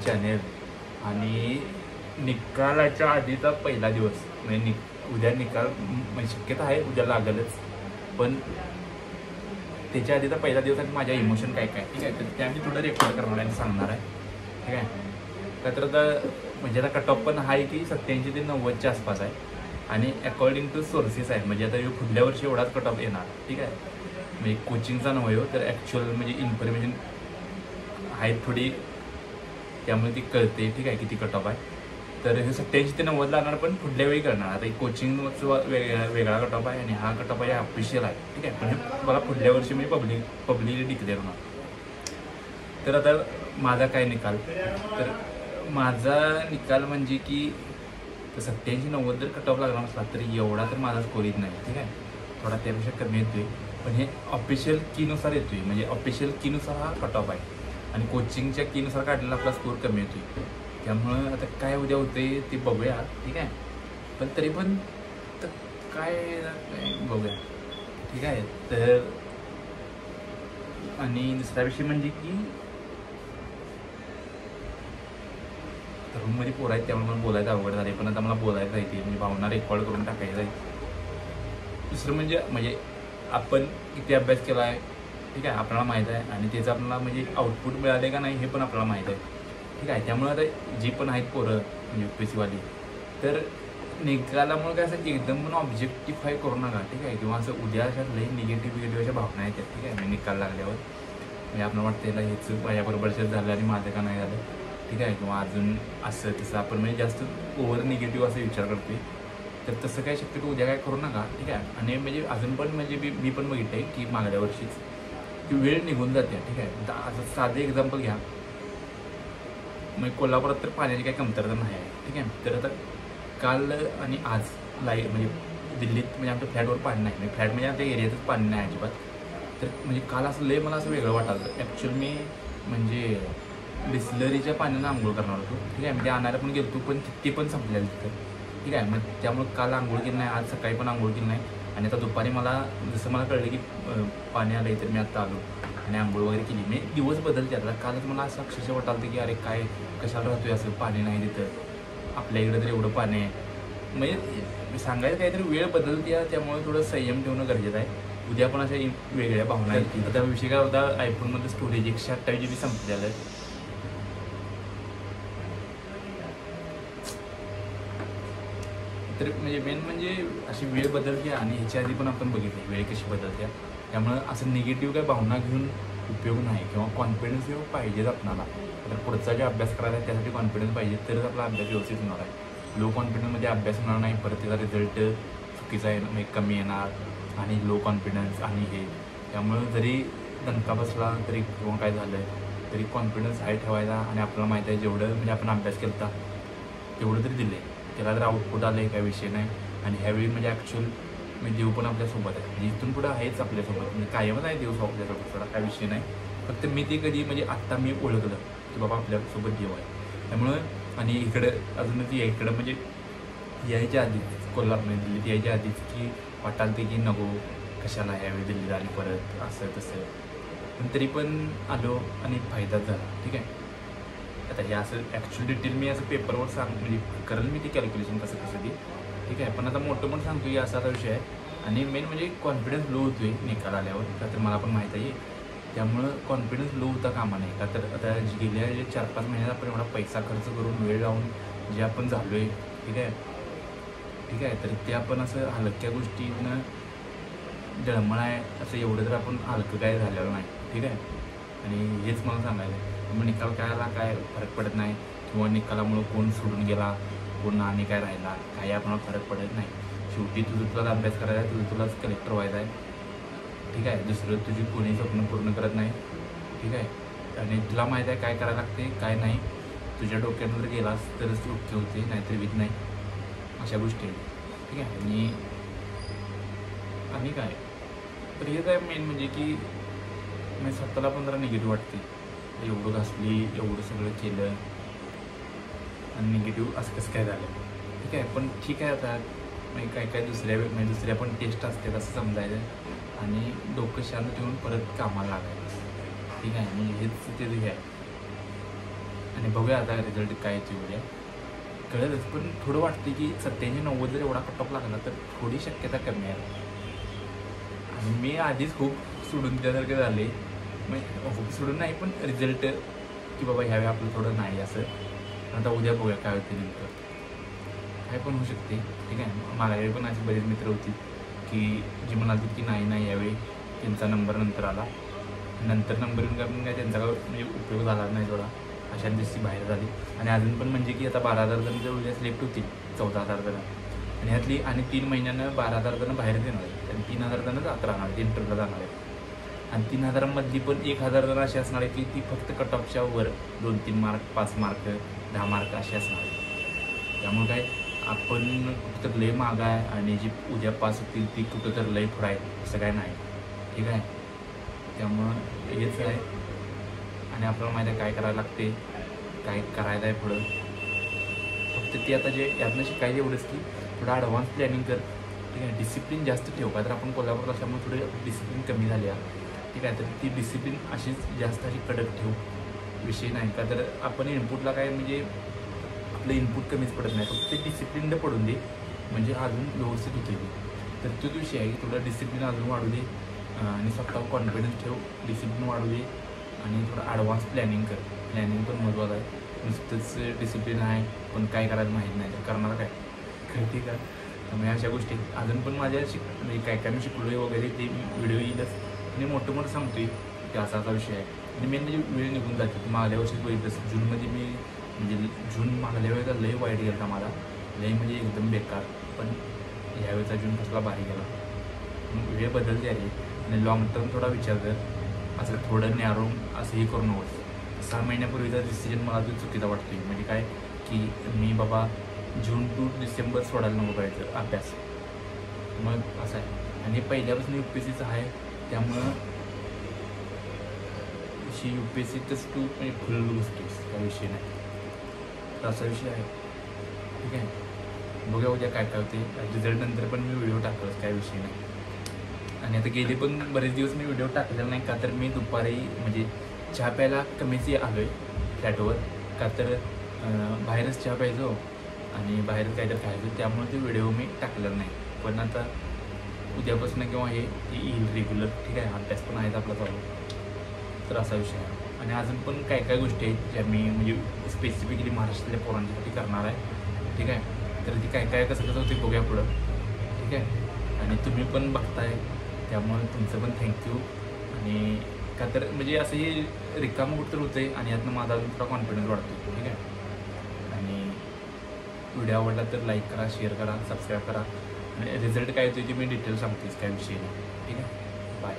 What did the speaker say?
Channel आणि निकालाच्या आधीचा पहिला दिवस म्हणजे उद्या निकाल म्हणजे शक्यता आहे उद्या लागलच, पण त्याच्या आधीचा पहिला दिवस आणि माझ्या इमोशन काय काय ठीक आहे तर ते आम्ही थोडं रेकॉर्ड करणार आहे आणि सांगणार आहे ठीक आहे. का तर आता म्हणजे आता कट ऑफ पण आहे की 87 ते 90च्या आसपास आहे आणि अकॉर्डिंग टू सोर्सेस आहे म्हणजे आता पुढल्या वर्षी एवढाच कट ऑफ येणार ठीक आहे. म्हणजे कोचिंगचा नव्हे हो तर ॲक्च्युअल म्हणजे इन्फॉर्मेशन आहे थोडी त्यामुळे ती कळते ठीक आहे किती कट ऑफ आहे. तर हे 87 ते 90 लागणार पण पुढल्या वेळी करणार. आता एक कोचिंगचं वेगळा कट ऑफ आहे आणि हा कट ऑफ आहे ऑफिशियल आहे ठीक आहे. पण हे मला पुढल्या वर्षी म्हणजे पब्लिकली डिक्लेअर होणार. तर आता माझा काय निकाल तर माझा निकाल म्हणजे की 87-90 जर कट ऑफ लागणार असला तरी एवढा तर माझा स्कोर येत नाही ठीक आहे. थोडा त्यापेक्षा कमी येतोय पण हे ऑफिशियल कीनुसार येतोय म्हणजे ऑफिशियल कीनुसार हा कट ऑफ आहे आणि कोचिंगच्या कीनुसार काढलेला आपला स्कोर कमी येतोय. त्यामुळं आता काय उद्या होते ते बघूया ठीक आहे. पण तरी पण तर काय बघूया ठीक आहे. तर आणि दुसरा विषय म्हणजे की रूममध्ये पोरं आहेत त्यामुळे मला बोलायचं अवघड झाले पण आता मला बोलायचं आहे ते म्हणजे भावना रेकॉर्ड करून टाकायचं आहे. दुसरं म्हणजे आपण किती अभ्यास केला आहे ठीक आहे आपल्याला माहीत आहे आणि त्याचं आपल्याला म्हणजे आउटपुट मिळाले का नाही हे पण आपल्याला माहीत आहे ठीक आहे. त्यामुळे आता जी पण आहेत पोरं म्हणजे UPSCवाली तर निकालामुळे काय असं एकदम पण ऑब्जेक्टिफाय करू नका ठीक आहे. किंवा असं उद्या अशा लई निगेटिव्ह अशा भावना येतात ठीक आहे. म्हणजे निकाल लागल्यावर म्हणजे आपल्याला वाटतं याला हेच माझ्याबरोबरच झालं आणि माझं का नाही झालं ठीक आहे. किंवा अजून असं तसं आपण म्हणजे जास्त ओव्हर निगेटिव्ह असं विचार करतोय तर तसं काय शक्यतो उद्या काय करू नका ठीक आहे. आणि म्हणजे अजून पण म्हणजे मी पण बघितलं आहे की मागल्या वर्षीच की वेळ निघून जाते ठीक आहे. आता साधे एक्झाम्पल घ्या म्हणजे कोल्हापुरात तर पाण्याची काही कमतरता नाही आहे ठीक आहे. तर आता काल आणि आज म्हणजे दिल्लीत म्हणजे आमच्या फ्लॅटवर पाणी नाही म्हणजे फ्लॅट म्हणजे आमच्या एरियातच पाणी नाही अजिबात. तर म्हणजे काल असं लय मला असं वेगळं वाटालं ॲक्च्युअली मी म्हणजे बिस्लरीच्या पाण्यानं आंघोळ करणार होतो ठीक आहे. म्हणजे आणायला पण गेलो पण ते पण संपलेलं तिथं ठीक आहे. मग त्यामुळे काल आंघोळ केली नाही आज सकाळी पण आंघोळ केली नाही आणि आता दुपारी मला जसं मला कळलं की पाणी आलं तर मी आता आलो आणि आंघोळ वगैरे केली. मी दिवस बदलते आता कालच मला असं अक्षरशः वाटालं की अरे काय कशाला राहतोय असं पाणी नाही तिथं आपल्या इकडं तर एवढं पाणी आहे. म्हणजे सांगायचं काहीतरी वेळ बदलते त्यामुळे थोडं संयम ठेवणं गरजेचं आहे. उद्या पण अशा वेगळ्या भावना येतील. आता विषय काय होता आयफोनमध्ये स्टोरेज 128 GB संपलेलं आहे. तर म्हणजे मेन म्हणजे अशी वेळ बदलते आणि ह्याच्या आधी पण आपण बघितली वेळ कशी बदलते. त्यामुळं असं निगेटिव्ह काय भावना घेऊन उपयोग नाही किंवा कॉन्फिडन्स जेव्हा पाहिजेच आपल्याला तर पुढचा जे अभ्यास करायचा आहे त्यासाठी कॉन्फिडन्स पाहिजे तरच आपला अभ्यास व्यवस्थित होणार आहे. लो कॉन्फिडन्समध्ये अभ्यास होणार नाही परत त्याचा रिझल्ट चुकीचा म्हणजे कमी येणार आणि लो कॉन्फिडन्स आणि हे त्यामुळं जरी दणका बसला तरी किंवा काय झालं तरी कॉन्फिडन्स हाय ठेवायचा आणि आपल्याला माहीत आहे जेवढं म्हणजे आपण अभ्यास केला तेवढं तरी दिले त्याला जर आउटपुट आलं आहे काय विषय नाही. आणि ह्यावेळी म्हणजे ॲक्च्युअल म्हणजे देव पण आपल्यासोबत आहे म्हणजे इथून पुढं आहेच आपल्यासोबत म्हणजे कायमच आहे देव आपल्यासोबत थोडा काय विषय नाही. फक्त मी ते कधी म्हणजे आत्ता मी ओळखलं की बाबा आपल्यासोबत देव आहे त्यामुळं. आणि इकडं अजूनच इकडं म्हणजे यायच्या आधीच कोल्हापूरमध्ये दिल्लीत यायच्या आधीच की वाटाल ते की नको कशाला ह्यावेळी दिल्लीत आणि परत असं तसं पण तरी पण आलो आणि फायदाच झाला ठीक आहे. आता हे असं ॲक्च्युअल डिटेल मी असं पेपरवर म्हणजे करेल मी ती कॅल्क्युलेशन कसं ती ठीक आहे. पण आता मोठं पण सांगतो की असा विषय आहे आणि मेन म्हणजे कॉन्फिडन्स लो होतो आहे निकाल आल्यावर का तर मला पण माहीत आहे त्यामुळं कॉन्फिडन्स लो होता कामा नाही. का तर आता गेल्या 4-5 महिन्यात आपण एवढा पैसा खर्च करून वेळ लावून जे आपण झालो आहे ठीक आहे तर ते आपण असं हलक्या गोष्टीनं जळमळ आहे असं एवढं तर आपण हलकं काय झालेलं नाही ठीक आहे. आणि हेच मला सांगायचं आहे मग निकाल कायला काय फरक पडत नाही किंवा निकालामुळं कोण सोडून गेला कोण आणि काय राहिला काही आपल्याला फरक पडत नाही. शेवटी तुलाच अभ्यास करायचा आहे तुलाच कलेक्टर व्हायचा आहे ठीक आहे. दुसरं तुझी कोणी स्वप्न पूर्ण करत नाही ठीक आहे. आणि तुला माहीत आहे काय करायला लागते काय नाही तुझ्या डोक्यातून जर गेलास तरच तू ओके होते नाहीतर वित नाही अशा गोष्टी आहेत ठीक आहे. आणि काय तर हेच आहे मेन म्हणजे की मी स्वतःला पण जरा निगेटिव्ह वाटते एवढं घासली एवढं सगळं केलं आणि निगेटिव्ह असं कसं काय झालं ठीक आहे. पण ठीक आहे आता म्हणजे काय दुसऱ्या पण टेस्ट असतात असं समजायचं आणि डोकं शांत ठेवून परत कामाला लागायचं ठीक आहे. म्हणजे हेच ते हे आहे आणि बघूया आता रिझल्ट काय येतो उद्या कळलंच. पण थोडं वाटतं की 87-90 जर एवढा कट ऑफ लागला तर थोडी शक्यता कमी आहे. आणि मी आधीच खूप सोडून त्यासारखं झाले, म्हणजे खूप सोडून नाही पण रिझल्ट की बाबा ह्यावेळी आपलं थोडं नाही असं. आता उद्या बघूया काय होते नेमकं, काय पण होऊ शकते. ठीक आहे, माझ्याकडे पण असे बरेच मित्र होते की जी म्हणाले की नाही यावेळी त्यांचा नंबर नंतर आला, नंतर नंबर येऊन काय पण काय त्यांचा काय म्हणजे उपयोग झाला नाही थोडा, अशा दिवशी बाहेर झाली. आणि अजून पण म्हणजे की आता 12,000 जण जर उद्या सिलेक्ट होतील, 14,000 जण, आणि ह्यातली आणि 3 महिन्यानं 12,000 जण बाहेर येणार आहेत आणि 3,000 जण जात राहणार आहेत, इंटरव्ह्यूला जाणार आहेत. आणि 3,000मधली पण 1,000 जण अशी असणार आहे की ती फक्त कट ऑफच्या वर 2-3 मार्क, 5 मार्क, 10 मार्क अशी असणार आहे. त्यामुळे काय आपण कुठं तर लय माग आहे आणि जी उद्या पास होतील ती कुठं तर लय पुढं आहे असं काय नाही. ठीक आहे, त्यामुळं हेच आहे. आणि आपल्याला माहिती आहे काय करायला लागते, काय करायचं आहे पुढं. फक्त ते आता जे यातनं शिकायचं एवढंच की थोडं ॲडव्हान्स प्लॅनिंग कर. ठीक आहे, डिसिप्लिन जास्त ठेव. का तर आपण कोल्हापूर असल्यामुळे थोडी डिसिप्लिन कमी झाली आहे. ठीक आहे, तर ती डिसिप्लिन अशीच जास्त अशी कडक ठेव, विषय नाही. का तर आपण इनपुटला काय म्हणजे आपलं इनपुट कमीच पडत नाही, फक्त ते डिसिप्लिन पडून दे म्हणजे अजून व्यवस्थित होते. तर तो विषय आहे की तुला डिसिप्लिन अजून वाढू दे आणि स्वतःवर कॉन्फिडन्स ठेव, डिसिप्लिन वाढू दे आणि थोडं ॲडव्हान्स प्लॅनिंग कर. प्लॅनिंग पण महत्त्वाचं आहे. नुसतंच डिसिप्लिन आहे पण काय करायचं माहीत नाही तर करणार काय ठीक आहे. त्यामुळे अशा गोष्टी अजून पण माझ्या म्हणजे काय मी शिकलो आहे वगैरे ते व्हिडिओ येईलच आणि मोठं सांगतो आहे की असा विषय आहे. आणि मेन म्हणजे वेळ निघून जाते. मागल्या वर्षी बघितलं जूनमध्ये मी म्हणजे जून मागल्या वेळेचा लय वाईट गेला मला, लय म्हणजे एकदम बेकार. पण ह्यावेळेचा जून कसला भारी गेला. वेळ बदलते आहे आणि लॉंग टर्म थोडा विचार कर, असं थोडं नॅरो असंही करू नकोस. 6 महिन्यापूर्वीचा डिसिजन मला तो चुकीचा वाटतो. म्हणजे काय की मी बाबा जून टू डिसेंबर सोडायला नको पाहिजे अभ्यास. मग असं आहे आणि पहिल्यापासून UPSCचं आहे त्यामुळं UPSCतच तू म्हणजे फुल गोष्टीस काय विषय नाही, तर असा विषय आहे. ठीक आहे, बघा उद्या काय होते. रिझल्ट नंतर पण मी व्हिडिओ टाकलंच, काय विषय नाही. आणि आता गेले पण बरेच दिवस मी व्हिडिओ टाकलेला नाही का तर मी दुपारी म्हणजे चहा प्यायला कमीच आलो आहे फ्लॅटवर, का तर बाहेरच चहा प्यायचो आणि बाहेरच काहीतरी खायचो, त्यामुळे ते व्हिडिओ मी टाकलेला नाही. पण आता उद्यापासून किंवा हे येईल रेग्युलर. ठीक आहे, अभ्यास पण आहेत आपला चालू, तर असा विषय आहे. आणि अजून पण काय गोष्टी आहेत ज्या मी म्हणजे स्पेसिफिकली महाराष्ट्रातल्या पोरांच्यासाठी करणार आहे. ठीक आहे, तर ती काय कसं होते बघूया पुढं. ठीक आहे, आणि तुम्ही पण बघताय त्यामुळे तुमचं पण थँक्यू. आणि का तर म्हणजे असं हे रिकामं कुठं होतं आहे आणि यातनं माझा अजून थोडा कॉन्फिडन्स वाढतो. ठीक आहे, आणि व्हिडिओ आवडला तर लाईक करा, शेअर करा, सबस्क्राईब करा. आणि रिझल्ट काय येतो ते मी डिटेल सांगतेच, काय विषय नाही. ठीक आहे, बाय.